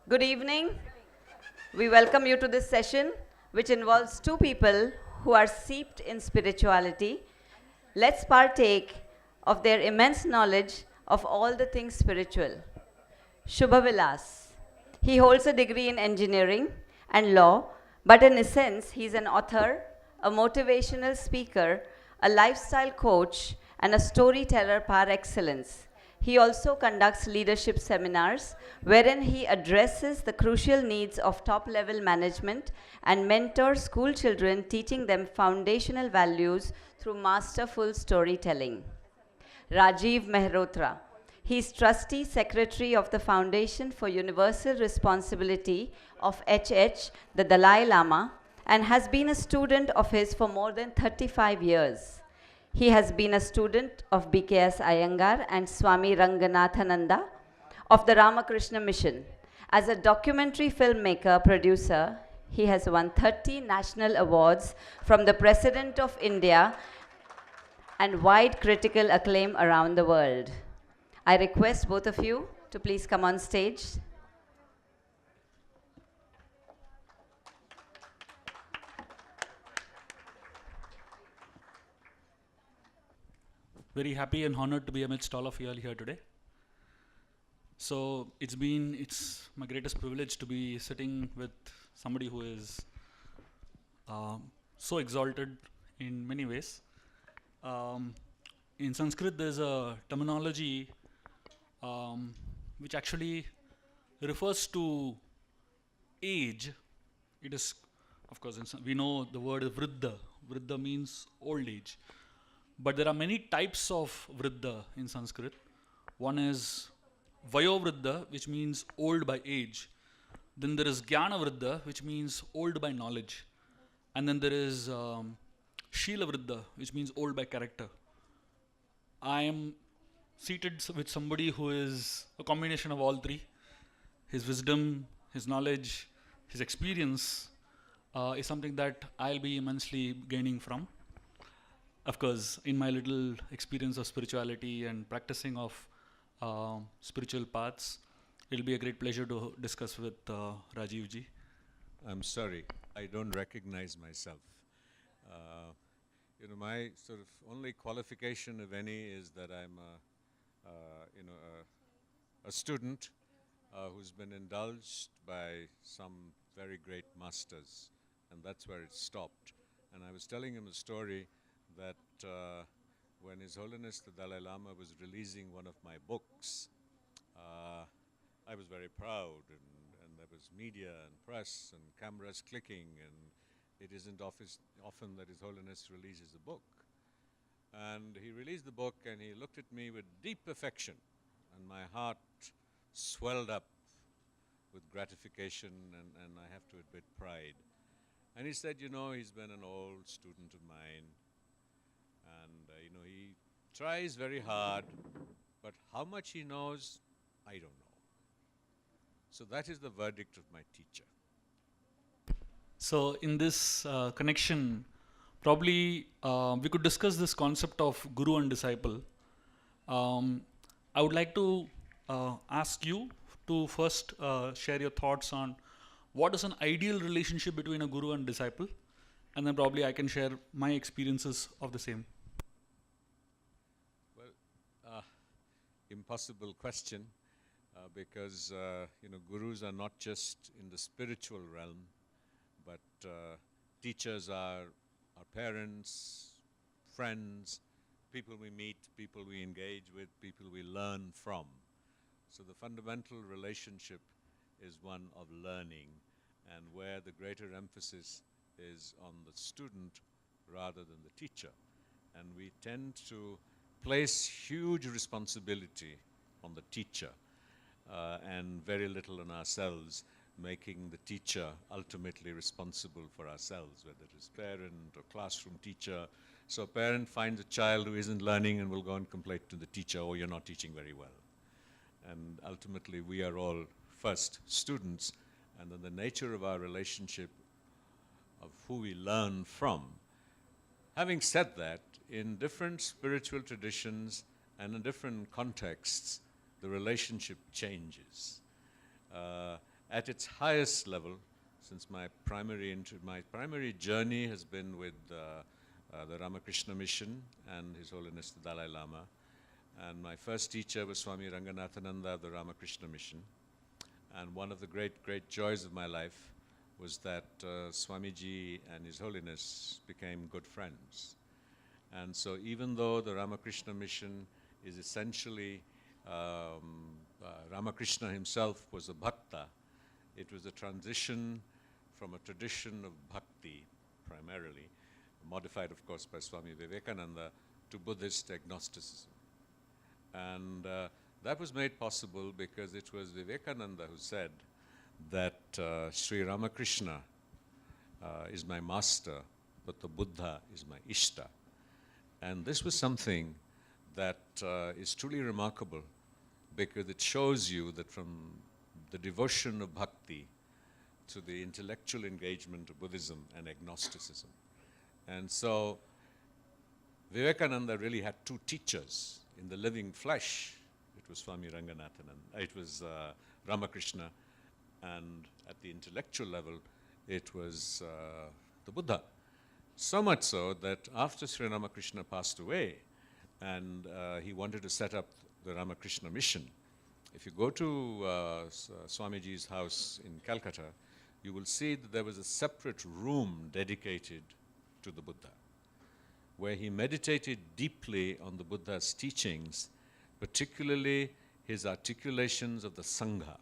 Good evening. We welcome you to this session, which involves two people who are steeped in spirituality. Let's partake of their immense knowledge of all the things spiritual. Shubha Vilas. He holds a degree in engineering and law, but in essence, he's an author, a motivational speaker, a lifestyle coach, and a storyteller par excellence. He also conducts leadership seminars wherein he addresses the crucial needs of top level management and mentors school children, teaching them foundational values through masterful storytelling. Rajiv Mehrotra. He is Trustee Secretary of the Foundation for Universal Responsibility of HH, the Dalai Lama, and has been a student of his for more than 35 years. He has been a student of BKS Iyengar and Swami Ranganathananda of the Ramakrishna Mission. As a documentary filmmaker, producer, he has won 30 national awards from the President of India and wide critical acclaim around the world. I request both of you to please come on stage. Very happy and honored to be amidst all of you all here today. So it's my greatest privilege to be sitting with somebody who is so exalted in many ways. In Sanskrit, there's a terminology which actually refers to age. It is, of course, we know the word vriddha. Vriddha means old age. But there are many types of vriddha in Sanskrit. One is vayovriddha, which means old by age. Then there is jnana vriddha, which means old by knowledge. And then there is shila vriddha, which means old by character. I am seated with somebody who is a combination of all three. His wisdom, his knowledge, his experience is something that I'll be immensely gaining from. Of course, in my little experience of spirituality and practicing of spiritual paths, it'll be a great pleasure to discuss with Rajiv ji. I'm sorry, I don't recognize myself. My sort of only qualification, if any, is that I'm a student who's been indulged by some very great masters, and that's where it stopped. And I was telling him a story that when His Holiness the Dalai Lama was releasing one of my books, I was very proud, and there was media and press and cameras clicking, and it isn't often that His Holiness releases a book. And he released the book, and he looked at me with deep affection, and my heart swelled up with gratification and I have to admit pride. And he said, he's been an old student of mine, and he tries very hard, but how much he knows, I don't know. So that is the verdict of my teacher. So in this connection, probably we could discuss this concept of guru and disciple. I would like to ask you to first share your thoughts on what is an ideal relationship between a guru and disciple, and then probably I can share my experiences of the same. Well, impossible question, because gurus are not just in the spiritual realm, but teachers are our parents, friends, people we meet, people we engage with, people we learn from. So the fundamental relationship is one of learning, and where the greater emphasis is on the student rather than the teacher. And we tend to place huge responsibility on the teacher and very little on ourselves, making the teacher ultimately responsible for ourselves, whether it is parent or classroom teacher. So a parent finds a child who isn't learning and will go and complain to the teacher, oh, you're not teaching very well. And ultimately, we are all first students, and then the nature of our relationship of who we learn from. Having said that, in different spiritual traditions and in different contexts, the relationship changes. at its highest level, since my primary journey has been with the Ramakrishna Mission and His Holiness the Dalai Lama. And my first teacher was Swami Ranganathananda of the Ramakrishna Mission. And one of the great joys of my life was that Swamiji and His Holiness became good friends. And so even though the Ramakrishna Mission is essentially, Ramakrishna himself was a bhakta, it was a transition from a tradition of bhakti, primarily, modified of course by Swami Vivekananda, to Buddhist agnosticism. And that was made possible because it was Vivekananda who said that Sri Ramakrishna is my master, but the Buddha is my Ishta. And this was something that is truly remarkable, because it shows you that from the devotion of bhakti to the intellectual engagement of Buddhism and agnosticism. And so Vivekananda really had two teachers in the living flesh. It was Swami Ranganathananda, it was Ramakrishna, and at the intellectual level, it was the Buddha. So much so that after Sri Ramakrishna passed away, and he wanted to set up the Ramakrishna Mission, if you go to Swamiji's house in Calcutta, you will see that there was a separate room dedicated to the Buddha, where he meditated deeply on the Buddha's teachings, particularly his articulations of the Sangha,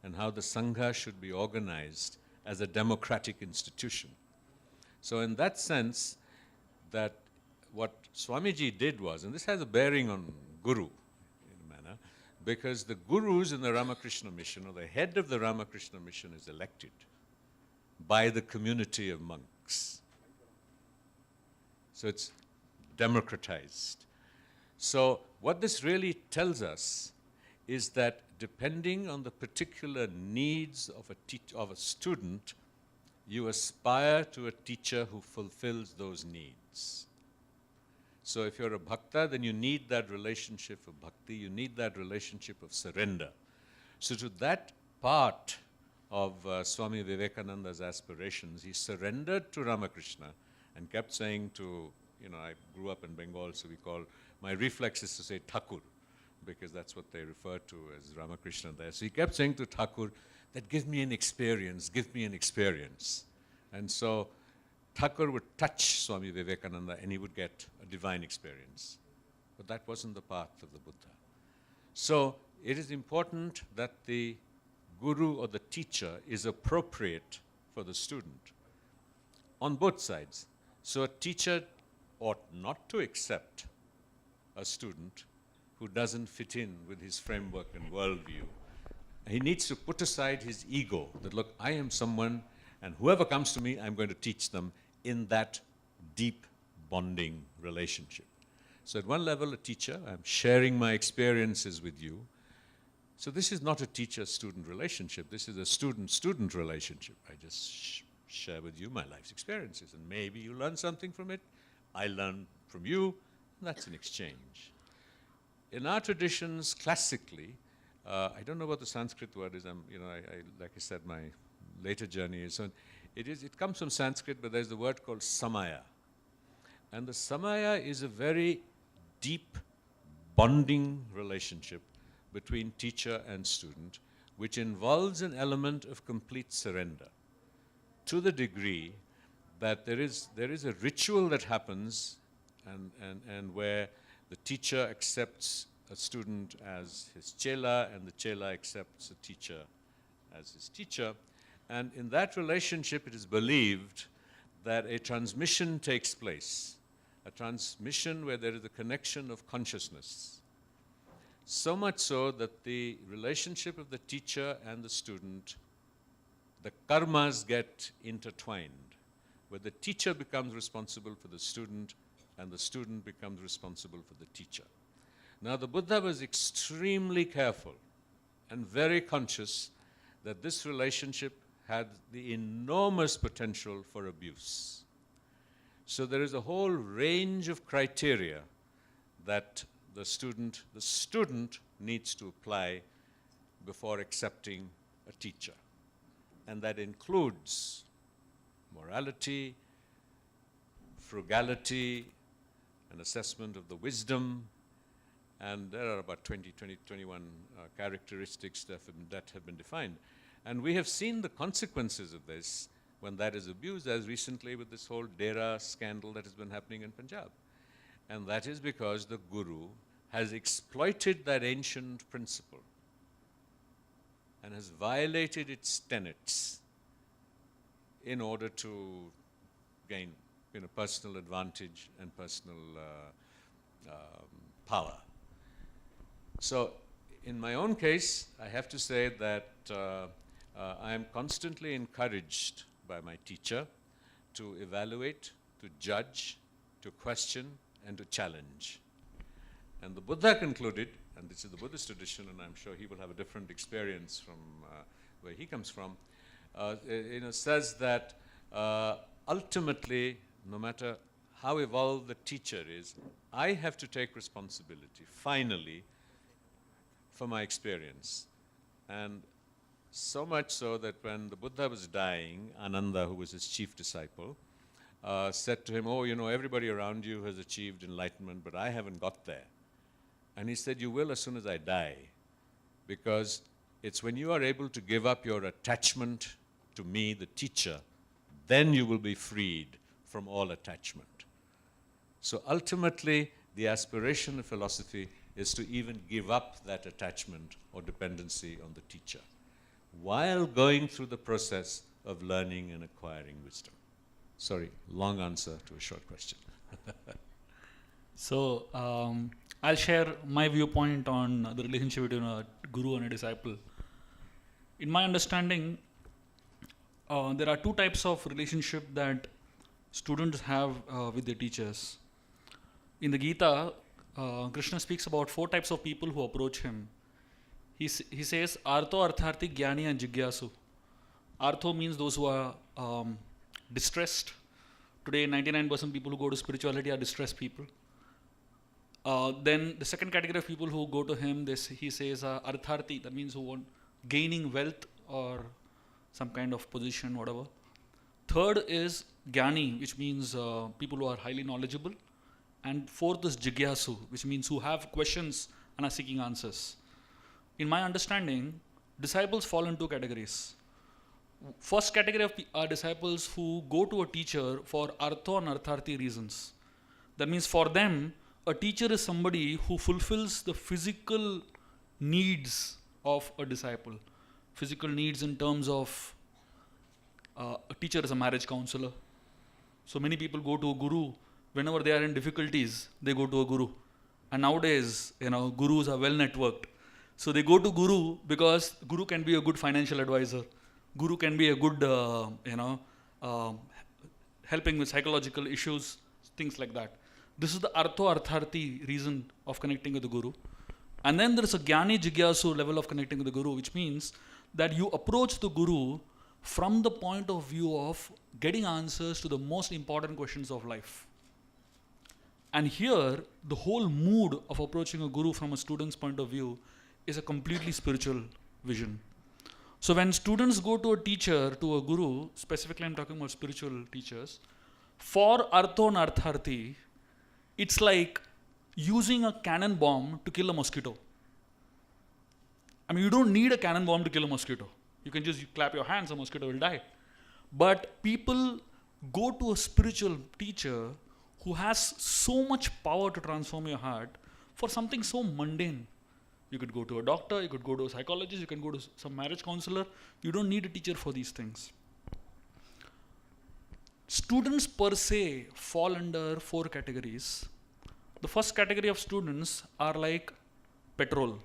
and how the Sangha should be organized as a democratic institution. So in that sense, that what Swamiji did was, and this has a bearing on Guru in a manner, because the Gurus in the Ramakrishna Mission, or the head of the Ramakrishna Mission, is elected by the community of monks. So it's democratized. So what this really tells us is that depending on the particular needs of a student, you aspire to a teacher who fulfills those needs. So if you're a bhakta, then you need that relationship of bhakti, you need that relationship of surrender. So to that part of Swami Vivekananda's aspirations, he surrendered to Ramakrishna and kept saying to, I grew up in Bengal, so my reflex is to say Thakur, because that's what they refer to as Ramakrishna there. So he kept saying to Thakur, that give me an experience, give me an experience. And so Thakur would touch Swami Vivekananda and he would get a divine experience. But that wasn't the path of the Buddha. So it is important that the guru or the teacher is appropriate for the student on both sides. So a teacher ought not to accept a student who doesn't fit in with his framework and worldview. He needs to put aside his ego, that look, I am someone, and whoever comes to me, I'm going to teach them in that deep bonding relationship. So at one level, a teacher, I'm sharing my experiences with you. So this is not a teacher-student relationship. This is a student-student relationship. I just share with you my life's experiences, and maybe you learn something from it. I learn from you, and that's an exchange. In our traditions, classically, I don't know what the Sanskrit word is. Like I said, my later journey is. So it comes from Sanskrit, but there's the word called samaya. And the samaya is a very deep bonding relationship between teacher and student, which involves an element of complete surrender, to the degree that there is a ritual that happens and where the teacher accepts a student as his chela, and the chela accepts a teacher as his teacher. And in that relationship, it is believed that a transmission takes place, a transmission where there is a connection of consciousness. So much so that the relationship of the teacher and the student, the karmas get intertwined, where the teacher becomes responsible for the student and the student becomes responsible for the teacher. Now, the Buddha was extremely careful and very conscious that this relationship had the enormous potential for abuse. So there is a whole range of criteria that the student needs to apply before accepting a teacher. And that includes morality, frugality, an assessment of the wisdom, and there are about 21 characteristics that have been defined. And we have seen the consequences of this when that is abused, as recently with this whole Dera scandal that has been happening in Punjab. And that is because the Guru has exploited that ancient principle and has violated its tenets in order to gain personal advantage and personal power. So in my own case, I have to say that I am constantly encouraged by my teacher to evaluate, to judge, to question, and to challenge. And the Buddha concluded, and this is the Buddhist tradition, and I'm sure he will have a different experience from where he comes from, says that ultimately, no matter how evolved the teacher is, I have to take responsibility, finally, for my experience. And so much so that when the Buddha was dying, Ananda, who was his chief disciple, said to him, oh, everybody around you has achieved enlightenment, but I haven't got there. And he said, you will as soon as I die, because it's when you are able to give up your attachment to me, the teacher, then you will be freed from all attachment. So ultimately, the aspiration of philosophy is to even give up that attachment or dependency on the teacher, while going through the process of learning and acquiring wisdom. Sorry, long answer to a short question. So, I'll share my viewpoint on the relationship between a guru and a disciple. In my understanding, there are two types of relationship that students have with their teachers. In the Gita, Krishna speaks about 4 types of people who approach him. He says, Artho, Artharthi, Jnani and Jigyasu. Artho means those who are distressed. Today, 99% people who go to spirituality are distressed people. Then the second category of people who go to him, he says, Artharthi, that means who want gaining wealth or some kind of position, whatever. Third is Jnani, which means people who are highly knowledgeable. And fourth is Jigyasu, which means who have questions and are seeking answers. In my understanding, disciples fall into 2 categories. First category are disciples who go to a teacher for artho and artharthi reasons. That means for them, a teacher is somebody who fulfills the physical needs of a disciple. Physical needs in terms of a teacher is a marriage counselor. So many people go to a guru. Whenever they are in difficulties, they go to a guru. And nowadays, gurus are well networked. So they go to guru because guru can be a good financial advisor. Guru can be a good, helping with psychological issues, things like that. This is the artho artharthi reason of connecting with the guru. And then there is a jnani jigyasu level of connecting with the guru, which means that you approach the guru from the point of view of getting answers to the most important questions of life. And here, the whole mood of approaching a guru from a student's point of view is a completely spiritual vision. So when students go to a teacher, to a guru, specifically I'm talking about spiritual teachers, for artho and artharthi, it's like using a cannon bomb to kill a mosquito. I mean, you don't need a cannon bomb to kill a mosquito. You can just clap your hands, a mosquito will die. But people go to a spiritual teacher who has so much power to transform your heart for something so mundane. You could go to a doctor, you could go to a psychologist, you can go to some marriage counselor. You don't need a teacher for these things. Students per se fall under 4 categories. The first category of students are like petrol.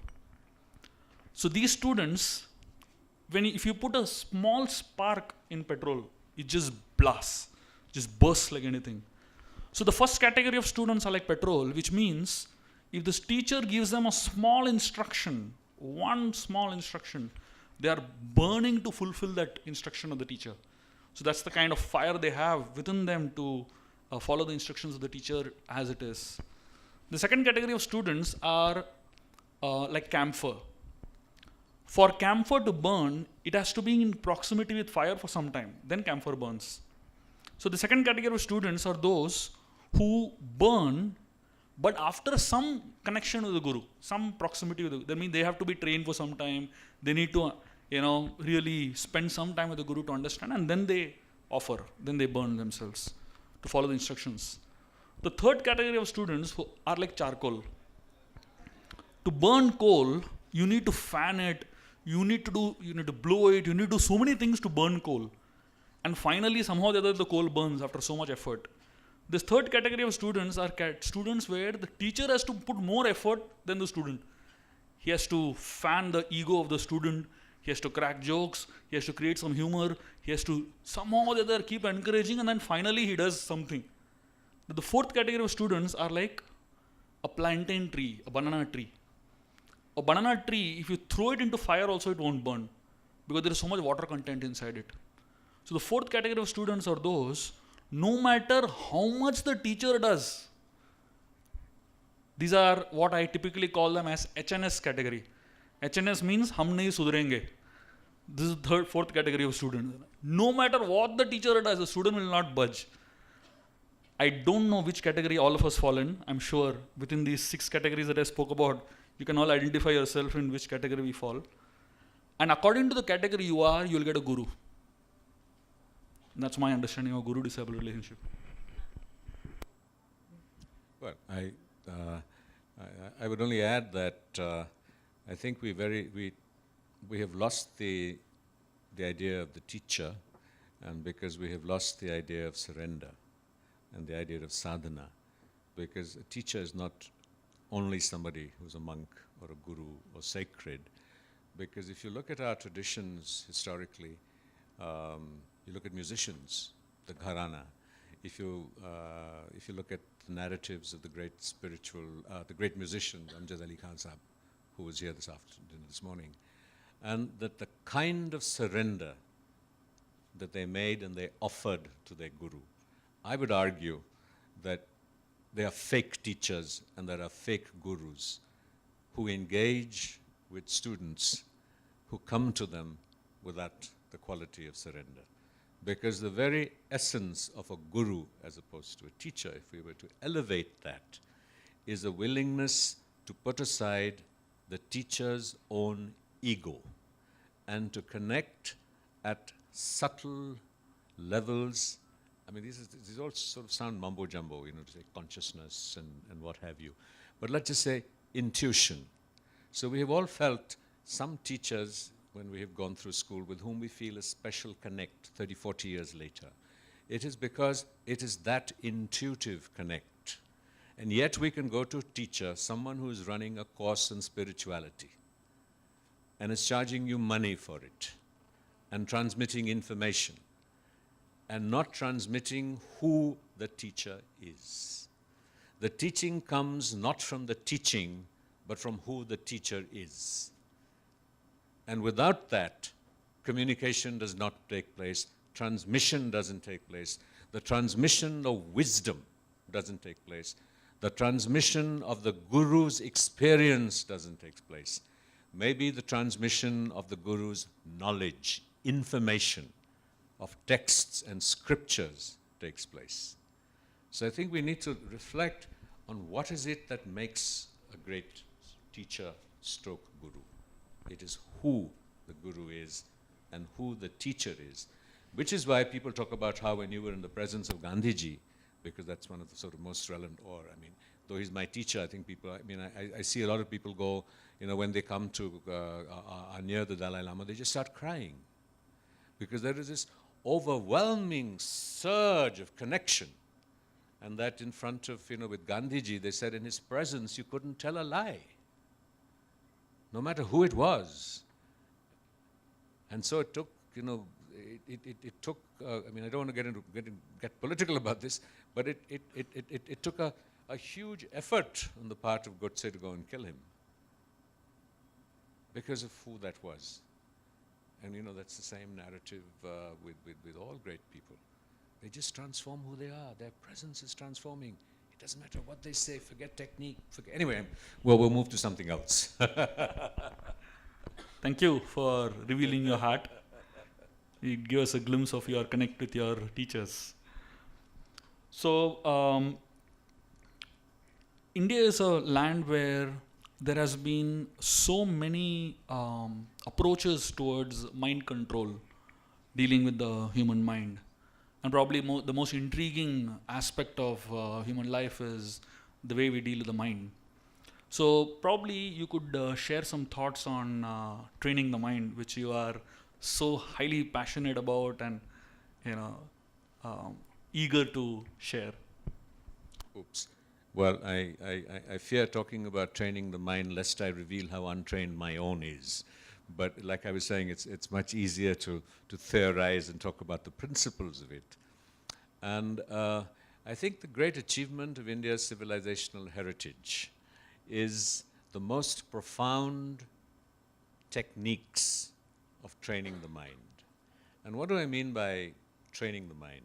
So these students, if you put a small spark in petrol, it just blasts, just bursts like anything. So the first category of students are like petrol, which means if this teacher gives them a small instruction, one small instruction, they are burning to fulfill that instruction of the teacher. So that's the kind of fire they have within them to follow the instructions of the teacher as it is. The second category of students are like camphor. For camphor to burn, it has to be in proximity with fire for some time. Then camphor burns. So the second category of students are those who burn, but after some connection with the guru, some proximity with the guru. That means they have to be trained for some time. They need to, really spend some time with the guru to understand, and then they offer, then they burn themselves to follow the instructions. The third category of students who are like charcoal. To burn coal, you need to fan it, you need to blow it, you need to do so many things to burn coal. And finally, somehow or the other, the coal burns after so much effort. This third category of students are students where the teacher has to put more effort than the student. He has to fan the ego of the student, he has to crack jokes, he has to create some humor, he has to somehow or the other keep encouraging, and then finally he does something. The fourth category of students are like a plantain tree, a banana tree. A banana tree, if you throw it into fire also, it won't burn because there is so much water content inside it. So the fourth category of students are those, no matter how much the teacher does, these are what I typically call them as HNS category. HNS means hum nahi sudhrenge. This is the fourth category of students. No matter what the teacher does, the student will not budge. I don't know which category all of us fall in. I'm sure within these 6 categories that I spoke about, you can all identify yourself in which category we fall. And according to the category you are, you'll get a guru. That's my understanding of guru-disciple relationship. Well, I would only add that I think we have lost the idea of the teacher, and because we have lost the idea of surrender and the idea of sadhana, because a teacher is not only somebody who's a monk or a guru or sacred, because if you look at our traditions historically, you look at musicians, the gharana. If you look at the narratives of the great the great musician Amjad Ali Khan Sahab, who was here this morning, and that the kind of surrender that they made and they offered to their guru, I would argue that they are fake teachers and there are fake gurus who engage with students who come to them without the quality of surrender. Because the very essence of a guru, as opposed to a teacher, if we were to elevate that, is a willingness to put aside the teacher's own ego and to connect at subtle levels. I mean, these all sort of sound mumbo-jumbo, to say consciousness and what have you. But let's just say intuition. So we have all felt some teachers, when we have gone through school, with whom we feel a special connect 30, 40 years later. It is because it is that intuitive connect. And yet we can go to a teacher, someone who is running a course in spirituality, and is charging you money for it, and transmitting information, and not transmitting who the teacher is. The teaching comes not from the teaching, but from who the teacher is. And without that, communication does not take place, transmission doesn't take place, the transmission of wisdom doesn't take place, the transmission of the guru's experience doesn't take place. Maybe the transmission of the guru's knowledge, information of texts and scriptures takes place. So I think we need to reflect on what is it that makes a great teacher stroke guru. It is who the guru is and who the teacher is, which is why people talk about how when you were in the presence of Gandhiji, because that's one of the sort of most relevant, or I mean, though he's my teacher, I think people, I see a lot of people go, when they come to, are near the Dalai Lama, they just start crying. Because there is this overwhelming surge of connection. And that in front of, with Gandhiji, they said in his presence, you couldn't tell a lie. No matter who it was. And so it took, it took, I don't want to get political about this, but it took a huge effort on the part of Godse to go and kill him because of who that was. And that's the same narrative with all great people. They just transform who they are. Their presence is transforming. It doesn't matter what they say, forget technique, anyway, well, we'll move to something else. Thank you for revealing your heart. You give us a glimpse of your connect with your teachers. So, India is a land where there has been so many approaches towards mind control, dealing with the human mind. And probably the most intriguing aspect of human life is the way we deal with the mind. So probably you could share some thoughts on training the mind, which you are so highly passionate about and you know eager to share. Oops. Well, I fear talking about training the mind lest I reveal how untrained my own is. But like I was saying, it's much easier to theorize and talk about the principles of it. And I think the great achievement of India's civilizational heritage is the most profound techniques of training the mind. And what do I mean by training the mind?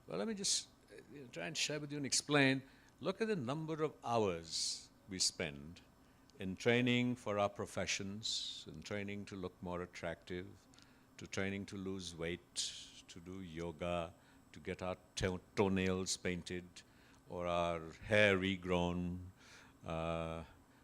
Well, let me just try and share with you and explain. Look at the number of hours we spend in training for our professions, in training to look more attractive, to training to lose weight, to do yoga, to get our toenails painted or our hair regrown.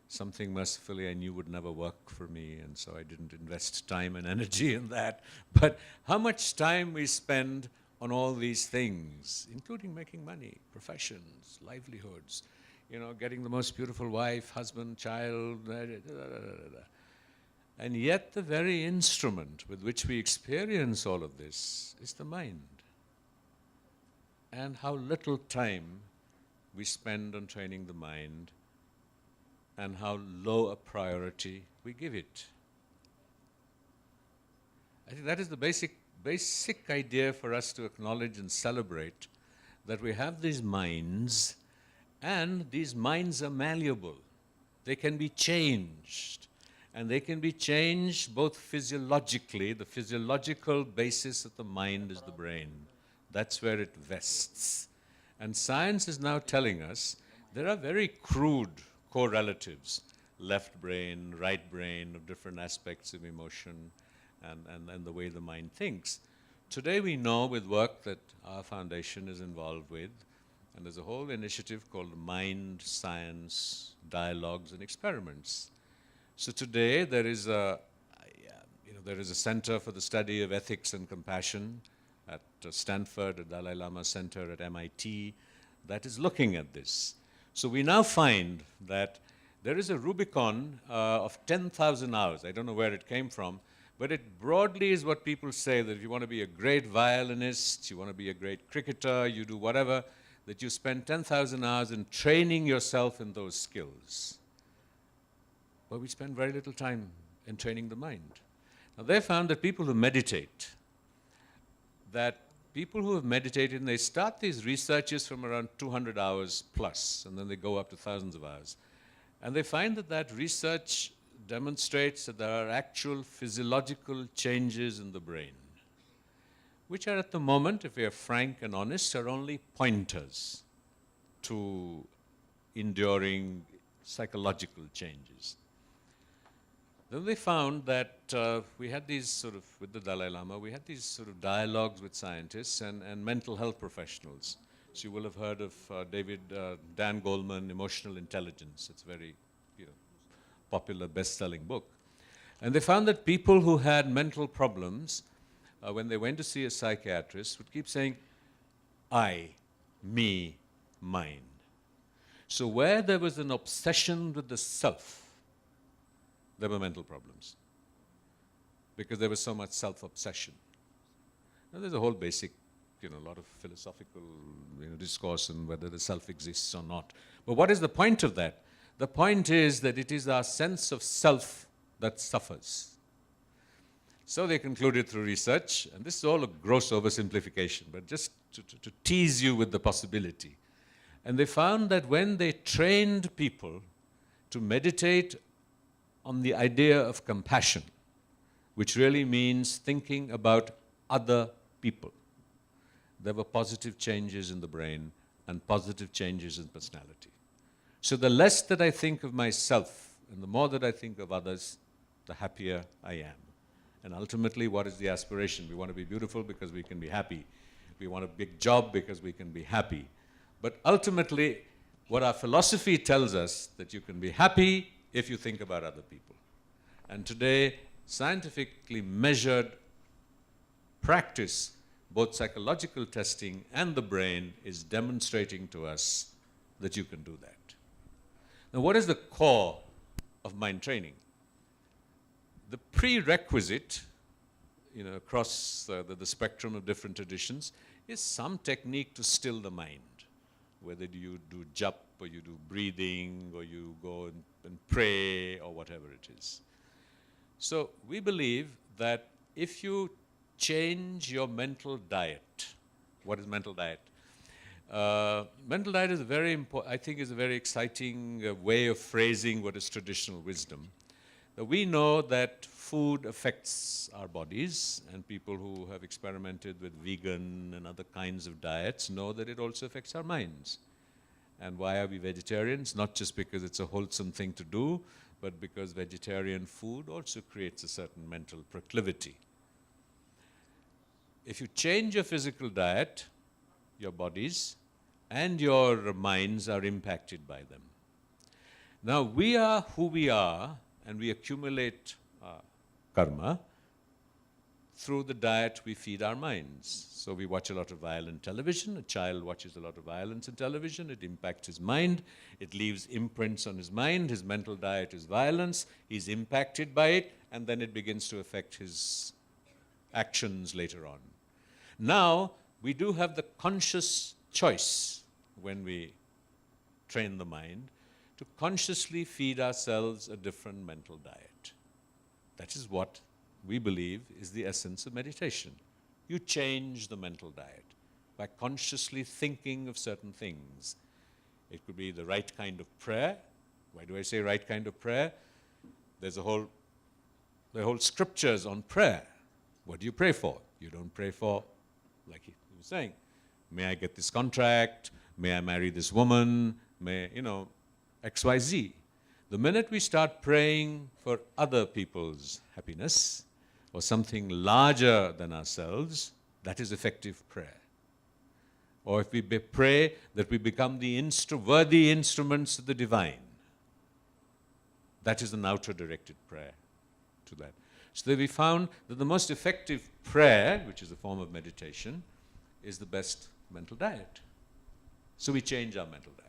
Something mercifully I knew would never work for me, and so I didn't invest time and energy in that. But how much time we spend on all these things, including making money, professions, livelihoods, getting the most beautiful wife, husband, child, and yet the very instrument with which we experience all of this is the mind. And how little time we spend on training the mind, and how low a priority we give it. I think that is the basic idea for us to acknowledge and celebrate, that we have these minds, and these minds are malleable. They can be changed, and they can be changed both physiologically. The physiological basis of the mind is the brain. That's where it vests. And science is now telling us there are very crude correlatives, left brain, right brain, of different aspects of emotion and the way the mind thinks. Today we know, with work that our foundation is involved with, and there's a whole initiative called Mind Science Dialogues and Experiments. So today there is a Center for the Study of Ethics and Compassion at Stanford, a Dalai Lama Center at MIT, that is looking at this. So we now find that there is a Rubicon of 10,000 hours. I don't know where it came from, but it broadly is what people say, that if you want to be a great violinist, you want to be a great cricketer, you do whatever, that you spend 10,000 hours in training yourself in those skills. But we spend very little time in training the mind. Now they found that people who meditate, and they start these researches from around 200 hours plus, and then they go up to thousands of hours. And they find that research demonstrates that there are actual physiological changes in the brain, which are at the moment, if we are frank and honest, are only pointers to enduring psychological changes. Then they found that we had these with the Dalai Lama, we had these dialogues with scientists and mental health professionals. So you will have heard of Dan Goleman, Emotional Intelligence. It's a very popular best-selling book. And they found that people who had mental problems, when they went to see a psychiatrist, would keep saying, I, me, mine. So where there was an obsession with the self, there were mental problems, because there was so much self-obsession. Now there's a whole basic, a lot of philosophical discourse on whether the self exists or not. But what is the point of that? The point is that it is our sense of self that suffers. So they concluded through research, and this is all a gross oversimplification, but just to tease you with the possibility. And they found that when they trained people to meditate on the idea of compassion, which really means thinking about other people, there were positive changes in the brain and positive changes in personality. So the less that I think of myself and the more that I think of others, the happier I am. And ultimately, what is the aspiration? We want to be beautiful because we can be happy. We want a big job because we can be happy. But ultimately, what our philosophy tells us, that you can be happy if you think about other people. And today, scientifically measured practice, both psychological testing and the brain, is demonstrating to us that you can do that. Now, what is the core of mind training? The prerequisite, across the spectrum of different traditions, is some technique to still the mind. Whether you do jap, or you do breathing, or you go and pray, or whatever it is. So we believe that if you change your mental diet, what is mental diet? Mental diet is very important, I think is a very exciting way of phrasing what is traditional wisdom. We know that food affects our bodies, and people who have experimented with vegan and other kinds of diets know that it also affects our minds. And why are we vegetarians? Not just because it's a wholesome thing to do, but because vegetarian food also creates a certain mental proclivity. If you change your physical diet, your bodies and your minds are impacted by them. Now, we are who we are, and we accumulate karma through the diet we feed our minds. So we watch a lot of violent television. A child watches a lot of violence in television. It impacts his mind. It leaves imprints on his mind. His mental diet is violence. He's impacted by it, and then it begins to affect his actions later on. Now, we do have the conscious choice when we train the mind to consciously feed ourselves a different mental diet. That is what we believe is the essence of meditation. You change the mental diet by consciously thinking of certain things. It could be the right kind of prayer. Why do I say right kind of prayer? There are whole scriptures on prayer. What do you pray for? You don't pray for, like he was saying, may I get this contract, may I marry this woman, may, XYZ. The minute we start praying for other people's happiness or something larger than ourselves, that is effective prayer. Or if we pray that we become the worthy instruments of the divine, that is an outer directed prayer to that. So we found that the most effective prayer, which is a form of meditation, is the best mental diet. So we change our mental diet.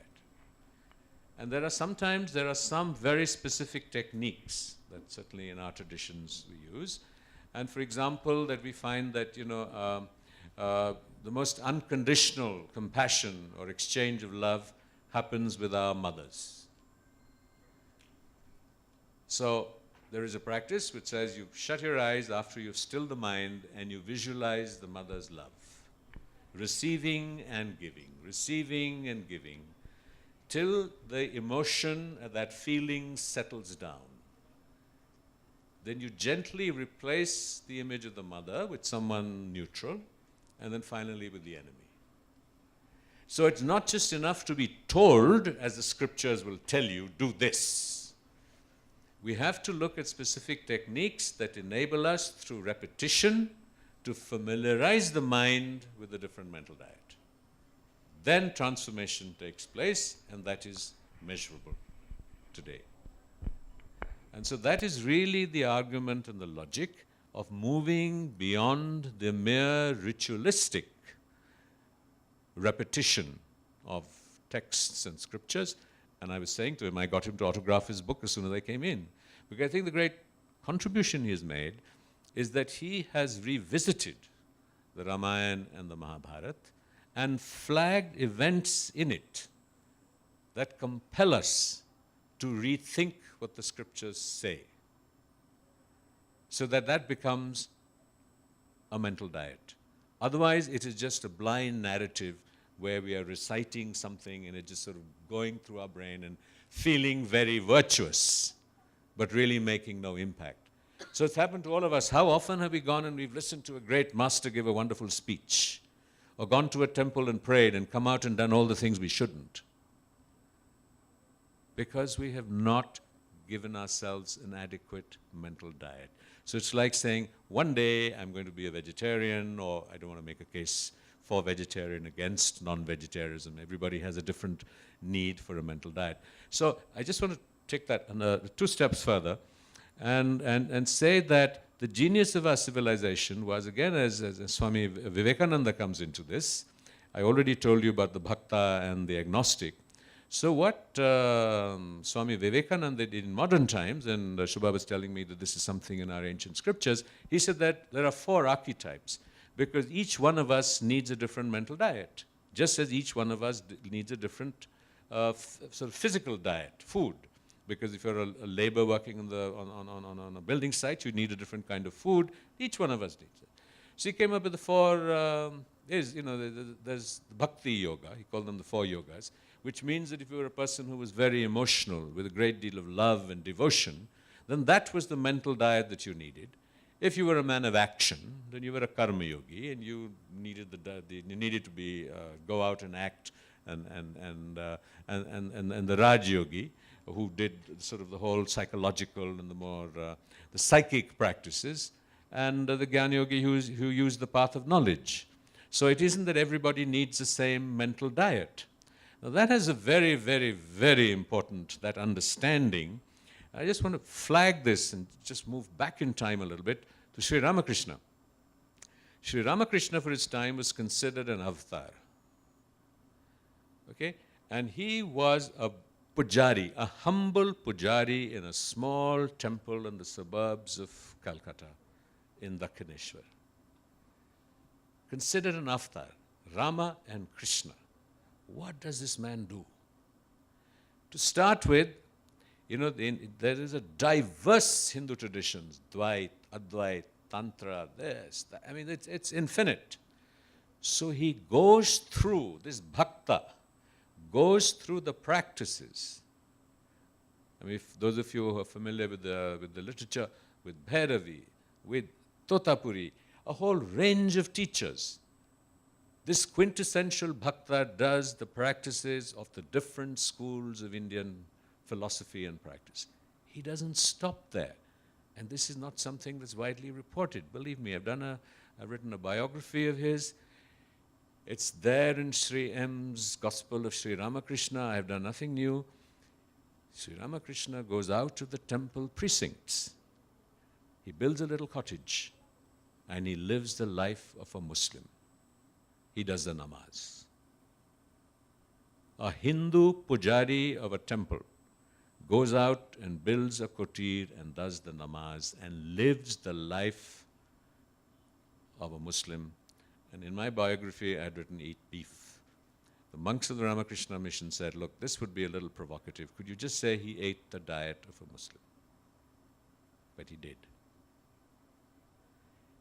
And there are some very specific techniques that certainly in our traditions we use. And for example, that we find that, the most unconditional compassion or exchange of love happens with our mothers. So there is a practice which says you shut your eyes after you've stilled the mind and you visualize the mother's love. Receiving and giving, till the emotion, that feeling settles down. Then you gently replace the image of the mother with someone neutral, and then finally with the enemy. So it's not just enough to be told, as the scriptures will tell you, do this. We have to look at specific techniques that enable us, through repetition, to familiarize the mind with a different mental diet. Then transformation takes place, and that is measurable today. And so that is really the argument and the logic of moving beyond the mere ritualistic repetition of texts and scriptures. And I was saying to him, I got him to autograph his book as soon as I came in. Because I think the great contribution he has made is that he has revisited the Ramayana and the Mahabharata and flagged events in it that compel us to rethink what the scriptures say, so that that becomes a mental diet. Otherwise, it is just a blind narrative where we are reciting something and it's just sort of going through our brain and feeling very virtuous, but really making no impact. So it's happened to all of us. How often have we gone and we've listened to a great master give a wonderful speech, or gone to a temple and prayed and come out and done all the things we shouldn't? Because we have not given ourselves an adequate mental diet. So it's like saying, one day I'm going to be a vegetarian, or I don't want to make a case for vegetarian against non-vegetarianism. Everybody has a different need for a mental diet. So I just want to take that 2 steps further and say that the genius of our civilization was, again, as Swami Vivekananda comes into this. I already told you about the bhakta and the agnostic. So what Swami Vivekananda did in modern times, and Shubha was telling me that this is something in our ancient scriptures, he said that there are 4 archetypes, because each one of us needs a different mental diet, just as each one of us needs a different sort of physical diet, food. Because if you're a labor working on a building site, you need a different kind of food. Each one of us needs it. So he came up with the 4, there's Bhakti Yoga, he called them the 4 yogas, which means that if you were a person who was very emotional, with a great deal of love and devotion, then that was the mental diet that you needed. If you were a man of action, then you were a karma yogi, and you needed to go out and act, and the Raj yogi, who did sort of the whole psychological and the more the psychic practices, and the Gyan yogi who used the path of knowledge. So it isn't that everybody needs the same mental diet. Now that has a very, very, very important, that understanding. I just want to flag this and just move back in time a little bit to Sri Ramakrishna. Sri Ramakrishna for his time was considered an avatar. Okay? And he was a pujari, a humble pujari in a small temple in the suburbs of Calcutta, in Dakhineshwar. Considered an avatar, Rama and Krishna. What does this man do? To start with, there is a diverse Hindu traditions, Dvait, Advait, Tantra, this, that. I mean, it's infinite. So he goes through, this bhakta, goes through the practices. I mean, if those of you who are familiar with the literature, with Bhairavi, with Totapuri, a whole range of teachers, this quintessential bhakta does the practices of the different schools of Indian philosophy and practice. He doesn't stop there. And this is not something that's widely reported. Believe me, I've written a biography of his. It's there in Sri M's Gospel of Sri Ramakrishna. I've done nothing new. Sri Ramakrishna goes out to the temple precincts. He builds a little cottage, and he lives the life of a Muslim. He does the namaz. A Hindu pujari of a temple goes out and builds a kutir and does the namaz and lives the life of a Muslim. And in my biography, I had written, eat beef. The monks of the Ramakrishna mission said, look, this would be a little provocative. Could you just say he ate the diet of a Muslim? But he did.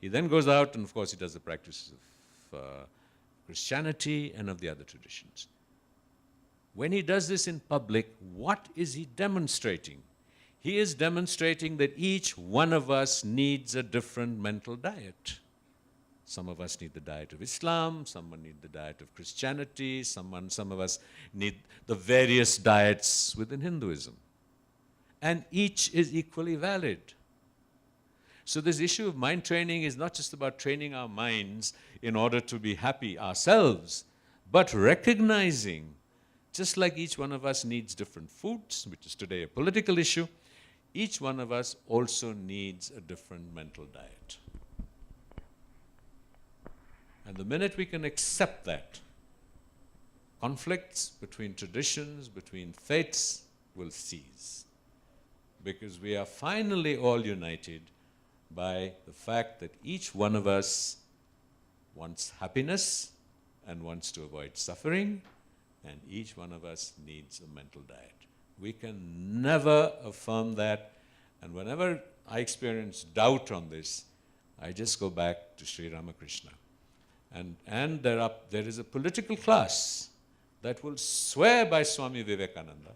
He then goes out, and of course he does the practices of Christianity and of the other traditions. When he does this in public, what is he demonstrating? He is demonstrating that each one of us needs a different mental diet. Some of us need the diet of Islam, someone need the diet of Christianity, some of us need the various diets within Hinduism. And each is equally valid. So this issue of mind training is not just about training our minds in order to be happy ourselves, but recognizing, just like each one of us needs different foods, which is today a political issue, each one of us also needs a different mental diet. And the minute we can accept that, conflicts between traditions, between faiths will cease. Because we are finally all united by the fact that each one of us wants happiness and wants to avoid suffering, and each one of us needs a mental diet. We can never affirm that, and whenever I experience doubt on this, I just go back to Sri Ramakrishna. And there is a political class that will swear by Swami Vivekananda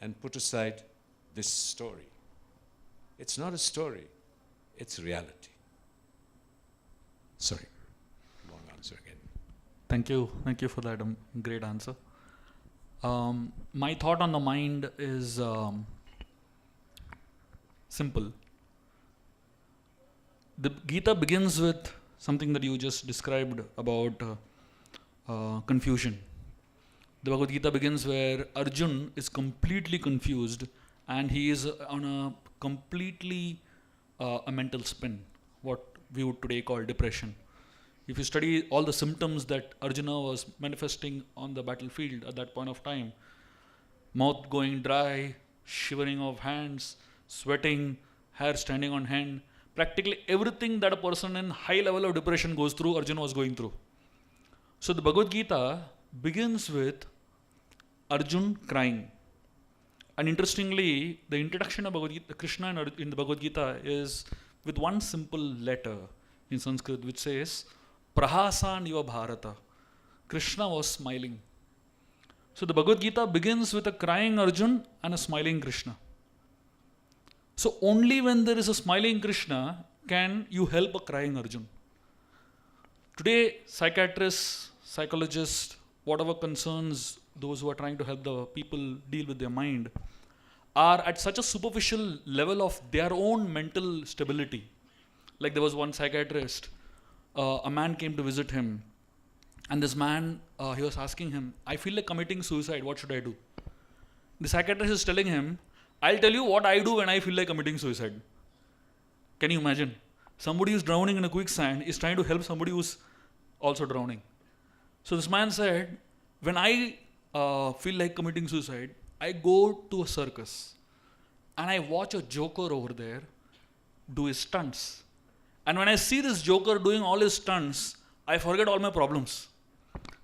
and put aside this story. It's not a story, it's reality. Sorry, long answer again. Thank you for that great answer. My thought on the mind is simple. The Gita begins with something that you just described about confusion. The Bhagavad Gita begins where Arjun is completely confused and he is on a completely a mental spin, what we would today call depression. If you study all the symptoms that Arjuna was manifesting on the battlefield at that point of time, mouth going dry, shivering of hands, sweating, hair standing on hand, practically everything that a person in high level of depression goes through, Arjuna was going through. So the Bhagavad Gita begins with Arjun crying. And interestingly, the introduction of Bhagavad Gita, Krishna in the Bhagavad Gita is with one simple letter in Sanskrit which says, Prahasan Iva Bharata. Krishna was smiling. So the Bhagavad Gita begins with a crying Arjun and a smiling Krishna. So only when there is a smiling Krishna can you help a crying Arjun. Today, psychiatrists, psychologists, whatever concerns those who are trying to help the people deal with their mind, are at such a superficial level of their own mental stability. Like there was one psychiatrist, a man came to visit him, and this man, he was asking him, I feel like committing suicide, what should I do? The psychiatrist is telling him, I'll tell you what I do when I feel like committing suicide. Can you imagine? Somebody who's drowning in a quicksand is trying to help somebody who's also drowning. So this man said, when I feel like committing suicide, I go to a circus and I watch a joker over there do his stunts. And when I see this joker doing all his stunts, I forget all my problems.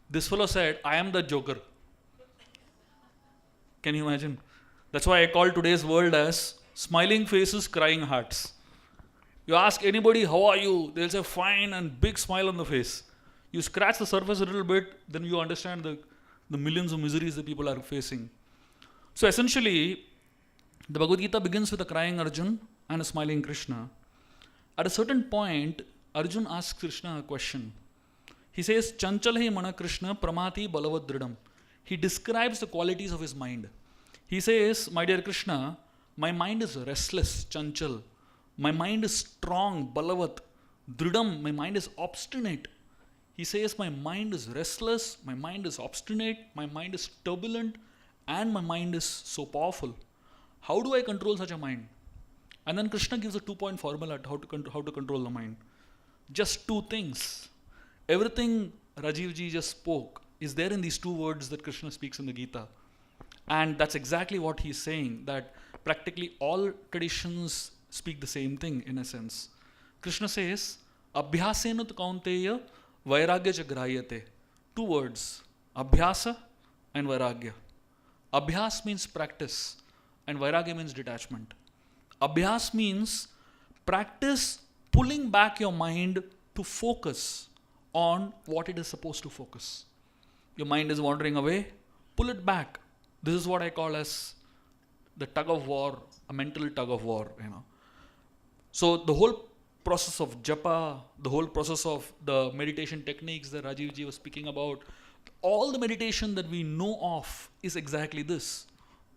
This fellow said, I am the joker. Can you imagine? That's why I call today's world as smiling faces, crying hearts. You ask anybody, how are you? They'll say, fine, and big smile on the face. You scratch the surface a little bit, then you understand the millions of miseries that people are facing. So essentially, the Bhagavad Gita begins with a crying Arjun and a smiling Krishna. At a certain point, Arjun asks Krishna a question. He says, Chanchal mana Krishna pramati balavat dridam. He describes the qualities of his mind. He says, my dear Krishna, my mind is restless, chanchal. My mind is strong, balavat. Dridam, my mind is obstinate. He says, my mind is restless, my mind is obstinate, my mind is turbulent, and my mind is so powerful. How do I control such a mind? And then Krishna gives a 2-point formula how to control the mind. Just 2 things. Everything Rajiv ji just spoke is there in these 2 words that Krishna speaks in the Gita. And that's exactly what he's saying, that practically all traditions speak the same thing in a sense. Krishna says, Abhyasenut kaunteya vairagya jagrayate. 2 words, Abhyasa and Vairagya. Abhyas means practice and Vairagya means detachment. Abhyas means practice pulling back your mind to focus on what it is supposed to focus. Your mind is wandering away, pull it back. This is what I call as the tug of war, a mental tug of war, So the whole process of japa, the whole process of the meditation techniques that Rajiv ji was speaking about, all the meditation that we know of is exactly this.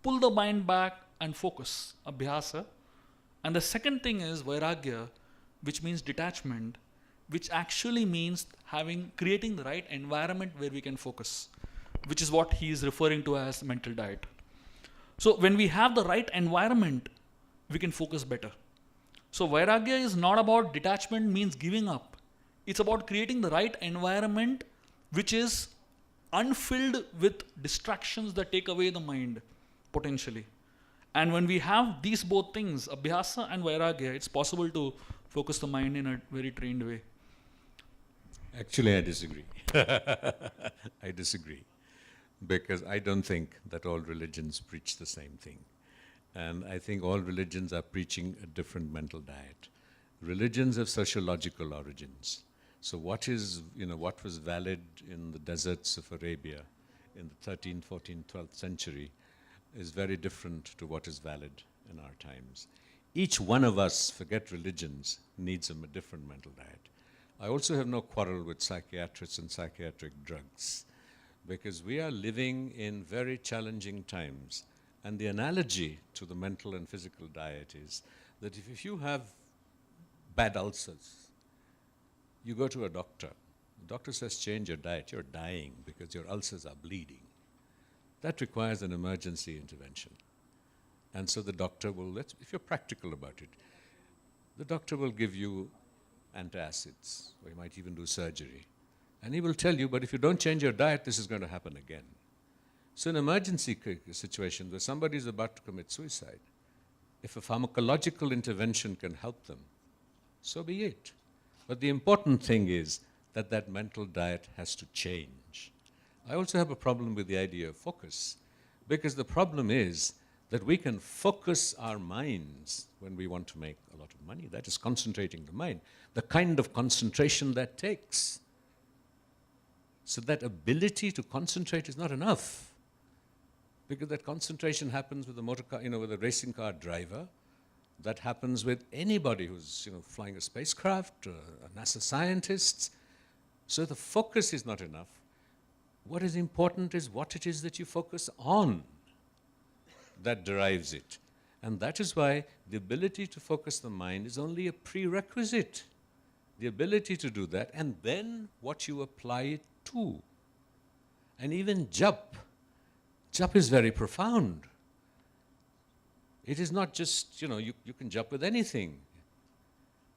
Pull the mind back and focus, abhyasa. And the second thing is vairagya, which means detachment, which actually means creating the right environment where we can focus, which is what he is referring to as mental diet. So when we have the right environment, we can focus better. So Vairagya is not about detachment means giving up. It's about creating the right environment which is unfilled with distractions that take away the mind potentially. And when we have these both things, Abhyasa and Vairagya, it's possible to focus the mind in a very trained way. Actually, I disagree. I disagree. Because I don't think that all religions preach the same thing. And I think all religions are preaching a different mental diet. Religions have sociological origins. So what was valid in the deserts of Arabia in the 13th, 14th, 12th century is very different to what is valid in our times. Each one of us, forget religions, needs a different mental diet. I also have no quarrel with psychiatrists and psychiatric drugs, because we are living in very challenging times. And the analogy to the mental and physical diet is that if you have bad ulcers, you go to a doctor. The doctor says, change your diet. You're dying because your ulcers are bleeding. That requires an emergency intervention. And so the doctor will, if you're practical about it, the doctor will give you antacids, or he might even do surgery. And he will tell you, but if you don't change your diet, this is going to happen again. So in an emergency situation where somebody is about to commit suicide, if a pharmacological intervention can help them, so be it. But the important thing is that that mental diet has to change. I also have a problem with the idea of focus, because the problem is that we can focus our minds when we want to make a lot of money. That is concentrating the mind. The kind of concentration that takes. So that ability to concentrate is not enough. Because that concentration happens with a motor car, with a racing car driver. That happens with anybody who's, flying a spacecraft, a NASA scientist. So the focus is not enough. What is important is what it is that you focus on. That derives it. And that is why the ability to focus the mind is only a prerequisite. The ability to do that, and then what you apply it to. And even jap is very profound. It is not just, you can jap with anything.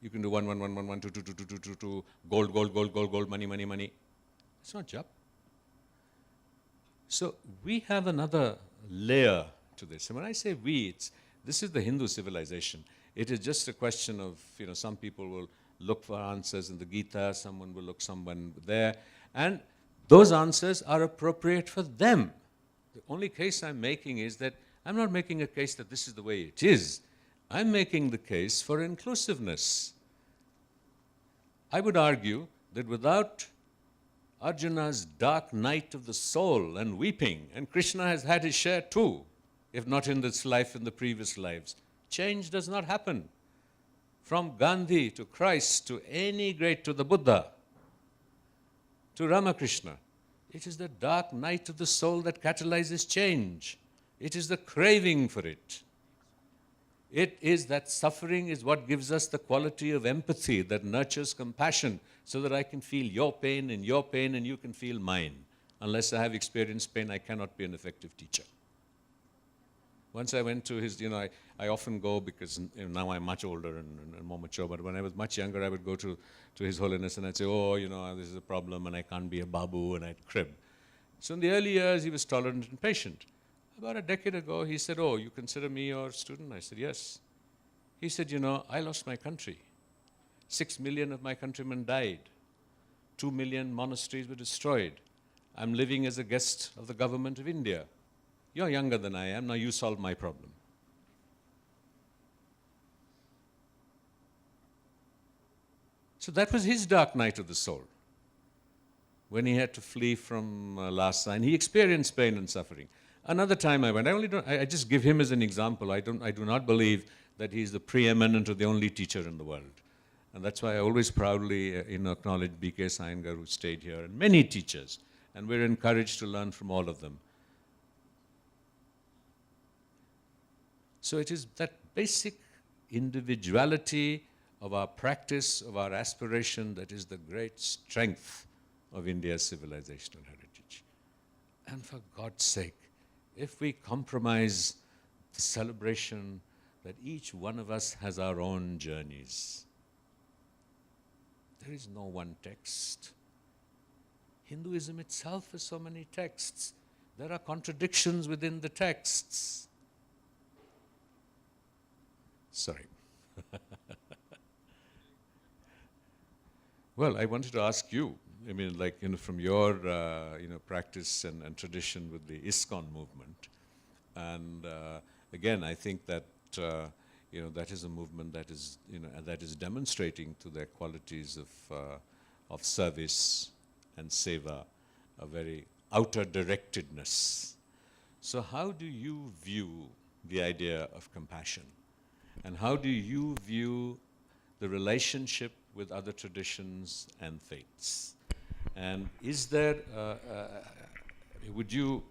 You can do 1, 1, 1, 1, 1, 2, 2, 2, 2, 2, 2, 2, gold, gold, gold, gold, gold, money, money, money. It's not jap. So we have another layer to this. And when I say we, this is the Hindu civilization. It is just a question of, some people will look for answers in the Gita, someone will look someone there, and those answers are appropriate for them. The only case I'm making is that I'm not making a case that this is the way it is. I'm making the case for inclusiveness. I would argue that without Arjuna's dark night of the soul and weeping, and Krishna has had his share too, if not in this life, in the previous lives, change does not happen. From Gandhi to Christ to any great, to the Buddha, to Ramakrishna, it is the dark night of the soul that catalyzes change. It is the craving for it. It is that suffering is what gives us the quality of empathy that nurtures compassion, so that I can feel your pain and you can feel mine. Unless I have experienced pain, I cannot be an effective teacher. Once I went to his, I often go because now I'm much older and more mature, but when I was much younger, I would go to His Holiness and I'd say, this is a problem and I can't be a babu, and I'd crib. So in the early years, he was tolerant and patient. About a decade ago, he said, you consider me your student? I said, yes. He said, I lost my country. 6 million of my countrymen died. 2 million monasteries were destroyed. I'm living as a guest of the government of India. You're younger than I am, now you solve my problem. So that was his dark night of the soul, when he had to flee from Lhasa, and he experienced pain and suffering. Another time I went, I just give him as an example. I do not believe that he's the preeminent or the only teacher in the world. And that's why I always proudly acknowledge B.K. Sayangar, who stayed here, and many teachers. And we're encouraged to learn from all of them. So it is that basic individuality of our practice, of our aspiration, that is the great strength of India's civilizational heritage. And for God's sake, if we compromise the celebration that each one of us has our own journeys, there is no one text. Hinduism itself has so many texts. There are contradictions within the texts. Sorry. Well, I wanted to ask you, from your, practice and tradition with the ISKCON movement. And again, I think that, that is a movement that is, that is demonstrating to their qualities of service and seva, a very outer directedness. So how do you view the idea of compassion? And how do you view the relationship with other traditions and faiths? And is there, would you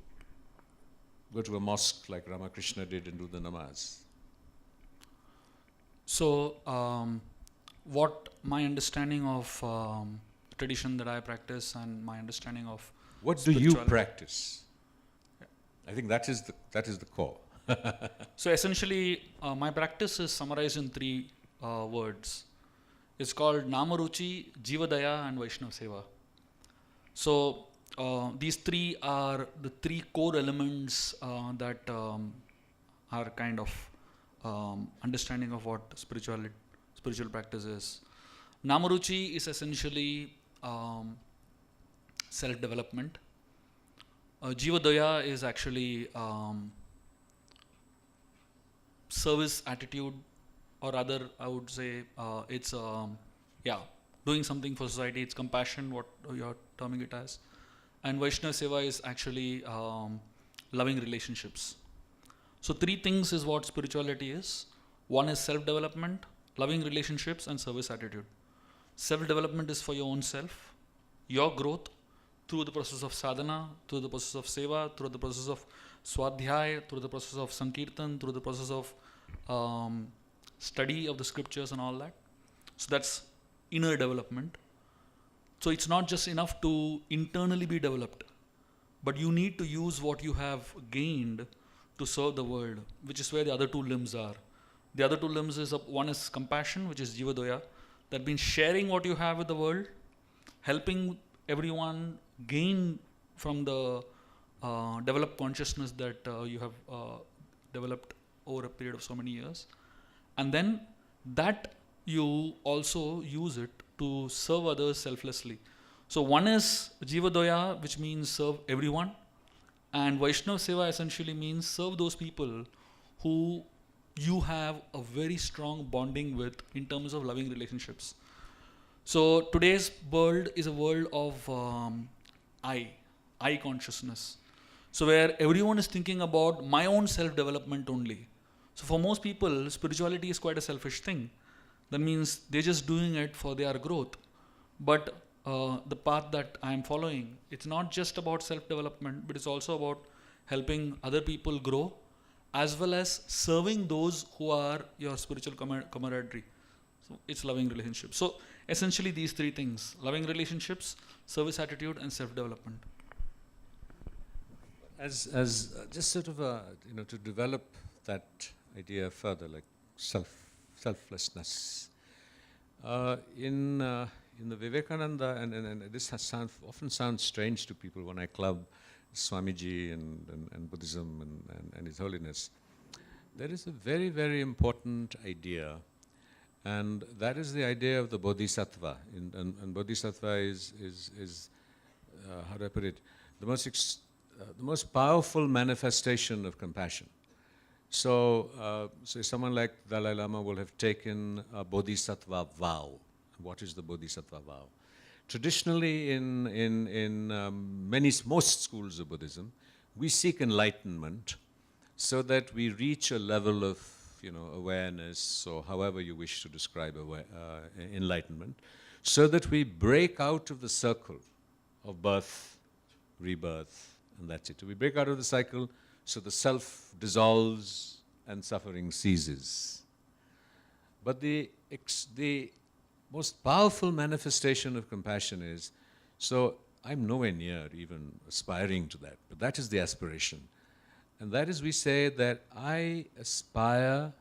go to a mosque like Ramakrishna did and do the namaz? So, what my understanding of tradition that I practice and my understanding of What do you spirituality- practice? I think that is the core. So essentially, my practice is summarized in three words. It's called Namaruchi, Jivadaya, and Vaishnav Seva. So these three are the three core elements that are kind of understanding of what spiritual practice is. Namaruchi is essentially self-development. Jivadaya is actually service attitude, or rather I would say it's doing something for society. It's compassion, what you're terming it as. And Vaishnava Seva is actually loving relationships. So three things is what spirituality is. One is self-development, loving relationships, and service attitude. Self-development is for your own self, your growth through the process of sadhana, through the process of seva, through the process of swadhyaya, through the process of sankirtan, through the process of study of the scriptures and all that. So that's inner development. So it's not just enough to internally be developed, but you need to use what you have gained to serve the world, which is where the other two limbs are. The other two limbs is one is compassion, which is jivadoya, that means sharing what you have with the world, helping everyone gain from the developed consciousness that you have developed over a period of so many years. And then that you also use it to serve others selflessly. So one is Jivadoya, which means serve everyone. And Vaishnava Seva essentially means serve those people who you have a very strong bonding with in terms of loving relationships. So today's world is a world of I consciousness. So where everyone is thinking about my own self-development only. So for most people, spirituality is quite a selfish thing. That means they're just doing it for their growth. But the path that I'm following, it's not just about self-development, but it's also about helping other people grow, as well as serving those who are your spiritual camaraderie. So it's loving relationships. So essentially these three things: loving relationships, service attitude, and self-development. As just sort of to develop that idea further, like selflessness. In the Vivekananda, and this often sounds strange to people when I club Swamiji and Buddhism and His Holiness. There is a very, very important idea, and that is the idea of the Bodhisattva. And Bodhisattva is how do I put it? The most powerful manifestation of compassion. So someone like Dalai Lama will have taken a Bodhisattva vow. What is the Bodhisattva vow? Traditionally, in most schools of Buddhism, we seek enlightenment so that we reach a level of awareness, or however you wish to describe enlightenment, so that we break out of the circle of birth, rebirth, and that's it. We break out of the cycle, so the self dissolves and suffering ceases. But the most powerful manifestation of compassion is, so I'm nowhere near even aspiring to that, but that is the aspiration. And that is, we say that I aspire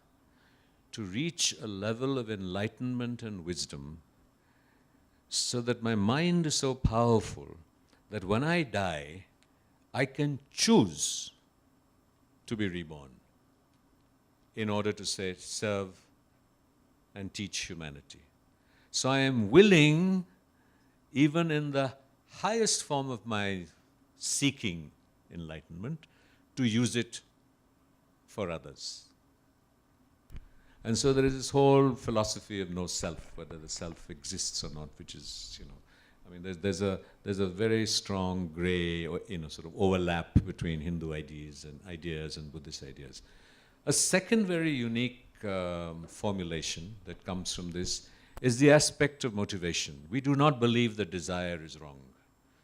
to reach a level of enlightenment and wisdom so that my mind is so powerful that when I die, I can choose to be reborn in order to serve and teach humanity. So I am willing, even in the highest form of my seeking enlightenment, to use it for others. And so there is this whole philosophy of no self, whether the self exists or not, which is, there's a very strong gray, sort of overlap between Hindu ideas and Buddhist ideas. A second very unique formulation that comes from this is the aspect of motivation. We do not believe that desire is wrong.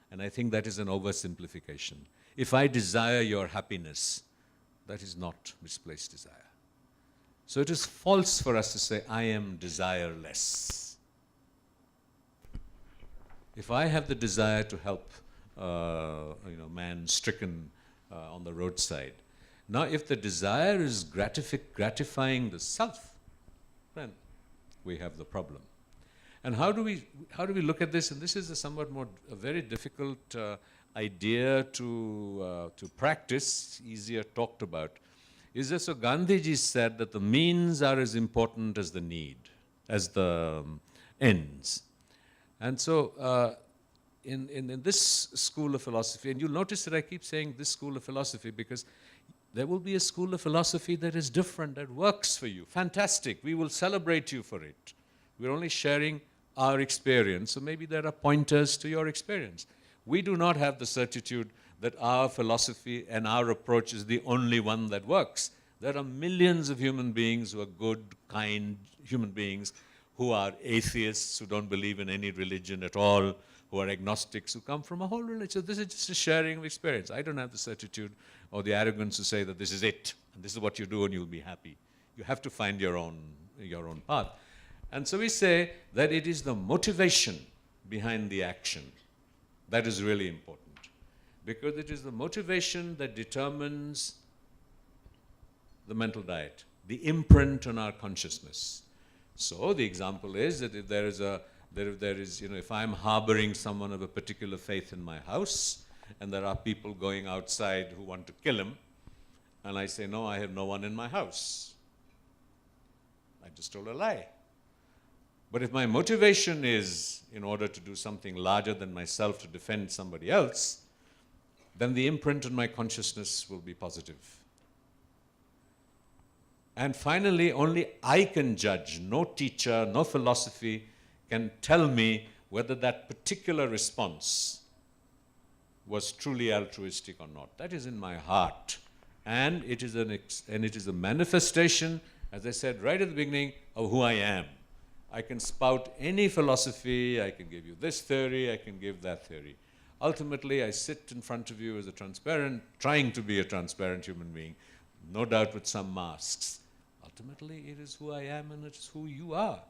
And I think that is an oversimplification. If I desire your happiness, that is not misplaced desire. So it is false for us to say, I am desireless. If I have the desire to help man stricken on the roadside, now if the desire is gratifying the self, then we have the problem. And how do we look at this? And this is a very difficult idea to practice, easier talked about. Is that so? Gandhiji said that the means are as important as the need, as the ends. And so, in this school of philosophy, and you'll notice that I keep saying this school of philosophy because there will be a school of philosophy that is different, that works for you. Fantastic. We will celebrate you for it. We're only sharing our experience, so maybe there are pointers to your experience. We do not have the certitude that our philosophy and our approach is the only one that works. There are millions of human beings who are good, kind human beings, who are atheists, who don't believe in any religion at all, who are agnostics, who come from a whole religion. So this is just a sharing of experience. I don't have the certitude or the arrogance to say that this is it, and this is what you do and you'll be happy. You have to find your own path. And so we say that it is the motivation behind the action that is really important. Because it is the motivation that determines the mental diet, the imprint on our consciousness. So the example is that if there is, if I'm harboring someone of a particular faith in my house, and there are people going outside who want to kill him, and I say, no, I have no one in my house. I just told a lie. But if my motivation is in order to do something larger than myself to defend somebody else, then the imprint on my consciousness will be positive. And finally, only I can judge. No teacher, no philosophy can tell me whether that particular response was truly altruistic or not. That is in my heart. And it is a manifestation, as I said right at the beginning, of who I am. I can spout any philosophy, I can give you this theory, I can give that theory. Ultimately, I sit in front of you as trying to be a transparent human being, no doubt with some masks. Ultimately, it is who I am and it is who you are.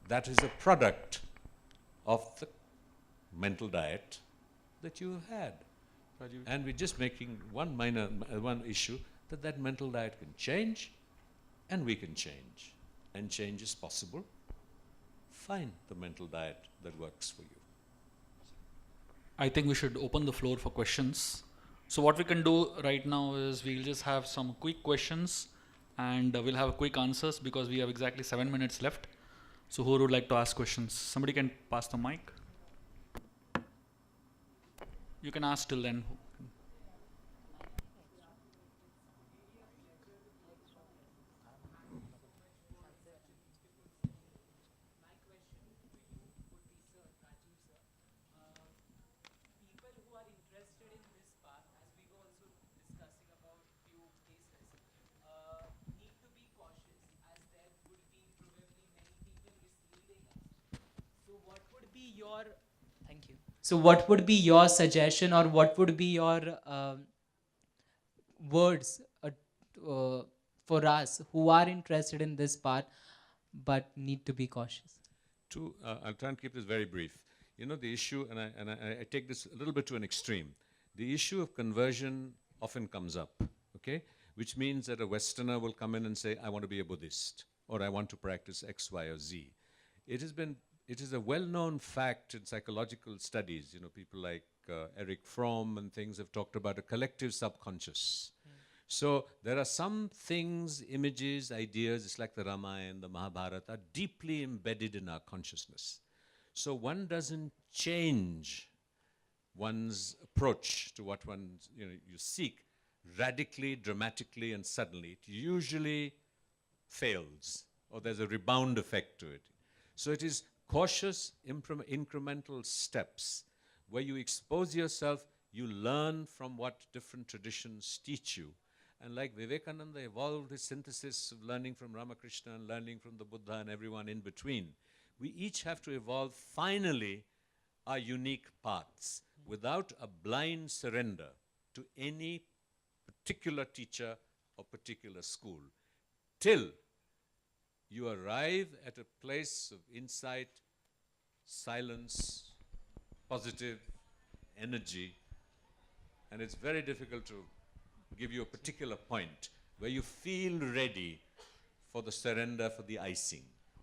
That is a product of the mental diet that you have had. Rajiv. And we're just making one issue that mental diet can change and we can change. And change is possible. Find the mental diet that works for you. I think we should open the floor for questions. So what we can do right now is we'll just have some quick questions and we'll have quick answers because we have exactly 7 minutes left. So who would like to ask questions? Somebody can pass the mic. You can ask till then. So what would be your suggestion or what would be your words for us who are interested in this path but need to be cautious? I'll try and keep this very brief. You know, the issue, and I take this a little bit to an extreme. The issue of conversion often comes up, okay? Which means that a Westerner will come in and say, I want to be a Buddhist, or I want to practice X, Y, or Z. It is a well-known fact in psychological studies, you know, people like Eric Fromm and things have talked about a collective subconscious. So there are some things, images, ideas, it's like the Ramayana, the Mahabharata, are deeply embedded in our consciousness. So one doesn't change one's approach to what you seek radically, dramatically, and suddenly. It usually fails, or there's a rebound effect to it. So it is cautious, incremental steps where you expose yourself, you learn from what different traditions teach you. And like Vivekananda evolved his synthesis of learning from Ramakrishna and learning from the Buddha and everyone in between, we each have to evolve finally our unique paths without a blind surrender to any particular teacher or particular school, till you arrive at a place of insight, silence, positive energy, and it's very difficult to give you a particular point where you feel ready for the surrender, for the icing.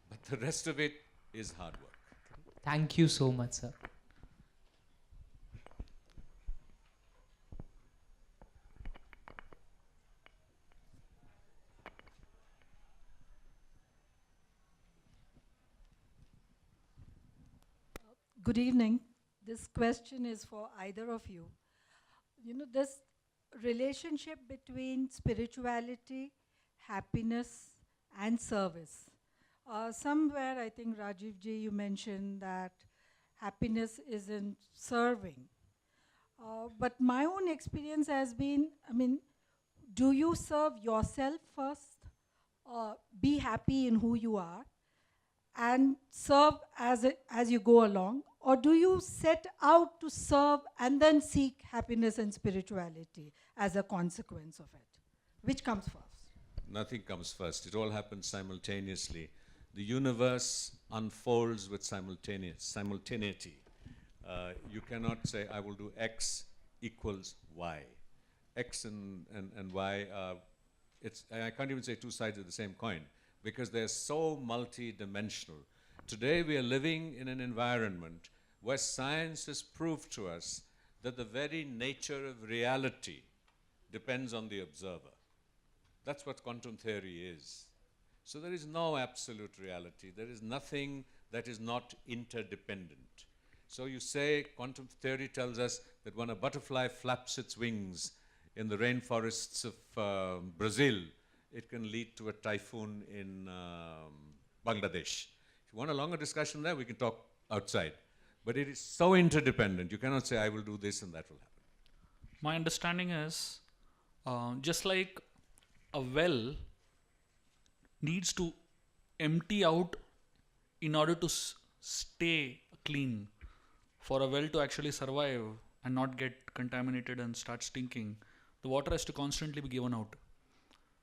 But the rest of it is hard work. Thank you so much, sir. Good evening. This question is for either of you. You know, this relationship between spirituality, happiness, and service. Somewhere, I think, Rajiv ji, you mentioned that happiness is in serving. But my own experience has been, I mean, do you serve yourself first? Be happy in who you are and serve as you go along? Or do you set out to serve and then seek happiness and spirituality as a consequence of it? Which comes first? Nothing comes first. It all happens simultaneously. The universe unfolds with simultaneity. You cannot say, I will do X equals Y. X and Y, I can't even say two sides of the same coin, because they're so multi-dimensional. Today we are living in an environment where science has proved to us that the very nature of reality depends on the observer. That's what quantum theory is. So there is no absolute reality. There is nothing that is not interdependent. So you say quantum theory tells us that when a butterfly flaps its wings in the rainforests of Brazil, it can lead to a typhoon in Bangladesh. If you want a longer discussion there, we can talk outside. But it is so interdependent. You cannot say, I will do this and that will happen. My understanding is, just like a well needs to empty out in order to stay clean. For a well to actually survive and not get contaminated and start stinking, the water has to constantly be given out.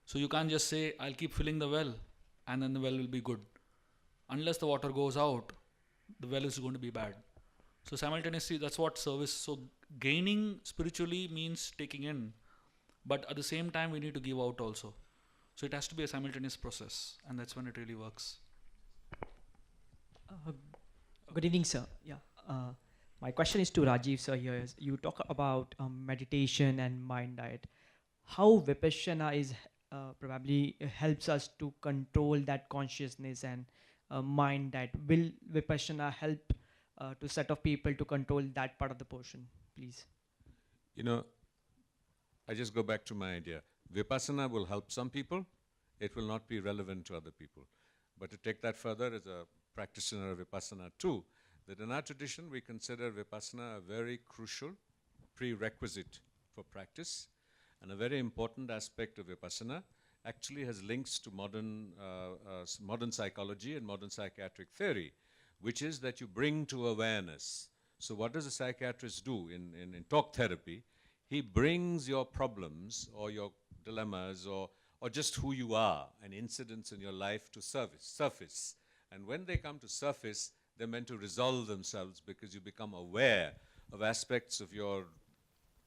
So you can't just say, I'll keep filling the well and then the well will be good. Unless the water goes out, the well is going to be bad. So simultaneously, that's what service. So gaining spiritually means taking in, but at the same time, we need to give out also. So it has to be a simultaneous process, and that's when it really works. Good evening, sir. Yeah. My question is to Rajiv, sir. Here is you talk about meditation and mind diet. How Vipassana is probably helps us to control that consciousness and mind diet. Will Vipassana help to set of people to control that part of the portion, please? You know, I just go back to my idea. Vipassana will help some people. It will not be relevant to other people. But to take that further, as a practitioner of Vipassana too, that in our tradition we consider Vipassana a very crucial prerequisite for practice, and a very important aspect of Vipassana actually has links to modern psychology and modern psychiatric theory, which is that you bring to awareness. So what does a psychiatrist do in talk therapy? He brings your problems or your dilemmas or just who you are and incidents in your life to surface. And when they come to surface, they're meant to resolve themselves because you become aware of aspects of your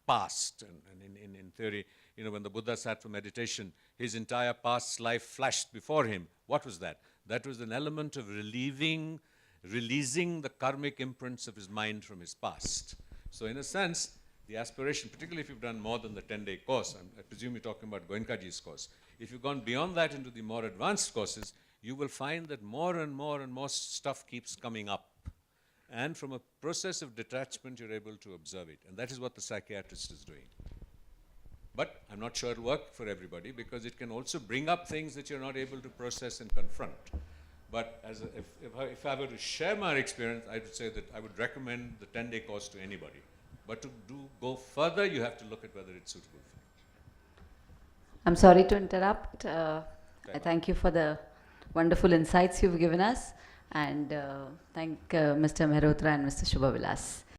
past. And in theory, you know, when the Buddha sat for meditation, his entire past life flashed before him. What was that? That was an element of releasing the karmic imprints of his mind from his past. So in a sense, the aspiration, particularly if you've done more than the 10-day course, I presume you're talking about Goenkaji's course. If you've gone beyond that into the more advanced courses, you will find that more and more stuff keeps coming up. And from a process of detachment, you're able to observe it. And that is what the psychiatrist is doing. But I'm not sure it'll work for everybody because it can also bring up things that you're not able to process and confront. But if I were to share my experience, I would say that I would recommend the 10-day course to anybody. But to go further, you have to look at whether it's suitable for you. I'm sorry to interrupt. I thank you for the wonderful insights you've given us, and thank Mr. Mehrotra and Mr. Shubha Vilas.